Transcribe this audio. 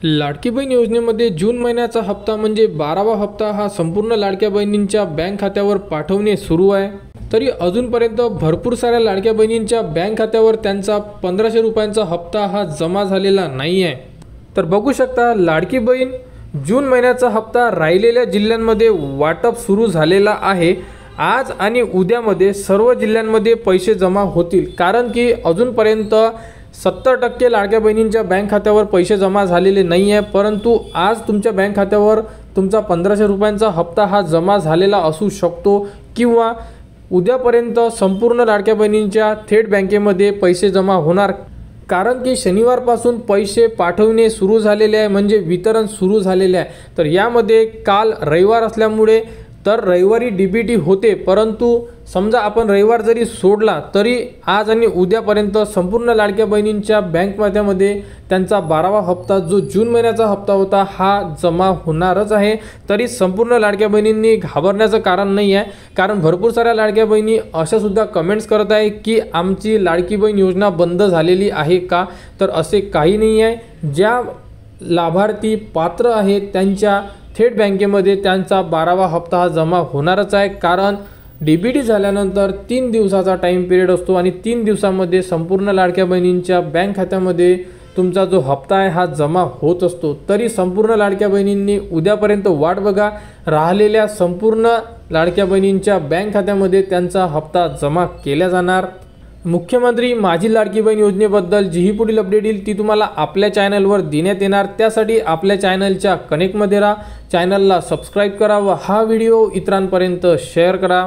लाडकी बहीण योजनेमध्ये जून महिन्याचा हप्ता म्हणजे 12वा हप्ता हा संपूर्ण लाडक्या बहिणींच्या बँक खात्यावर पाठवणे सुरू आहे। तरी अजूनपर्यंत भरपूर साऱ्या लाडक्या बहिणींच्या बँक खात्यावर त्यांचा 1500 रुपयांचा हप्ता हा जमा झालेला नाही आहे। तर बघू शकता लाडकी बहीण जून महिन्याचा हप्ता राहिलेल्या जिल्ह्यांमध्ये वाटप सुरू झालेला आहे। आज आणि उद्यामध्ये सर्व जिल्ह्यांमध्ये पैसे जमा होतील, कारण की अजूनपर्यंत 70% लाडक्या बहिणींच्या बँक खात्यावर पैसे जमा झालेले नाही आहे। परंतु आज तुमच्या बँक खात्यावर तुमचा 1500 रुपयांचा हप्ता हा जमा झालेला असू शकतो, किंवा उद्यापर्यंत संपूर्ण लाडक्या बहिणींच्या थेट बँकेमध्ये पैसे जमा होणार, कारण की शनिवारपासून पैसे पाठवणे सुरू झालेले आहे, म्हणजे वितरण सुरू झालेले आहे। तर यामध्ये काल रविवार असल्यामुळे तर रविवारी डीबीटी होते, परंतु समजा आपण रविवार जरी सोडला तरी आज आणि उद्यापर्यंत संपूर्ण लाडक्या बहिणींच्या बँक खात्यामध्ये त्यांचा 12वा हप्ता जो जून महिन्याचा हप्ता होता हा जमा होणारच आहे। तरी संपूर्ण लाडक्या बहिणींनी घाबरण्याचं कारण नाही आहे, कारण भरपूर साऱ्या लाडक्या बहिणी अशा सुद्धा कमेंट्स करत आहे की आमची लाडकी बहीण योजना बंद झालेली आहे का? तर असे काही नाही आहे। ज्या लाभार्थी पात्र आहेत त्यांच्या थेट बँकेमध्ये त्यांचा 12वा हप्ता हा जमा होणारच आहे, कारण डीबीटी झाल्यानंतर 3 दिवसाचा टाइम पिरियड असतो आणि 3 दिवसामध्ये संपूर्ण लाडक्या बहिणींच्या बँक खात्यामध्ये तुमचा जो हप्ता आहे हा जमा होत असतो। तरी संपूर्ण लाडक्या बहिणींनी उद्यापर्यंत वाट बघा, राहिलेल्या संपूर्ण लाडक्या बहिणींच्या बँक खात्यामध्ये त्यांचा हप्ता जमा केला जाणार। मुख्यमंत्री माझी लाडकी बहीण योजनेबद्दल जीही पुढील अपडेट येईल ती तुम्हाला आपल्या चॅनलवर देण्यात येणार। त्यासाठी आपल्या चॅनलच्या कनेक्टमध्ये राहा, चॅनलला सबस्क्राईब करा व हा व्हिडिओ इतरांपर्यंत शेअर करा।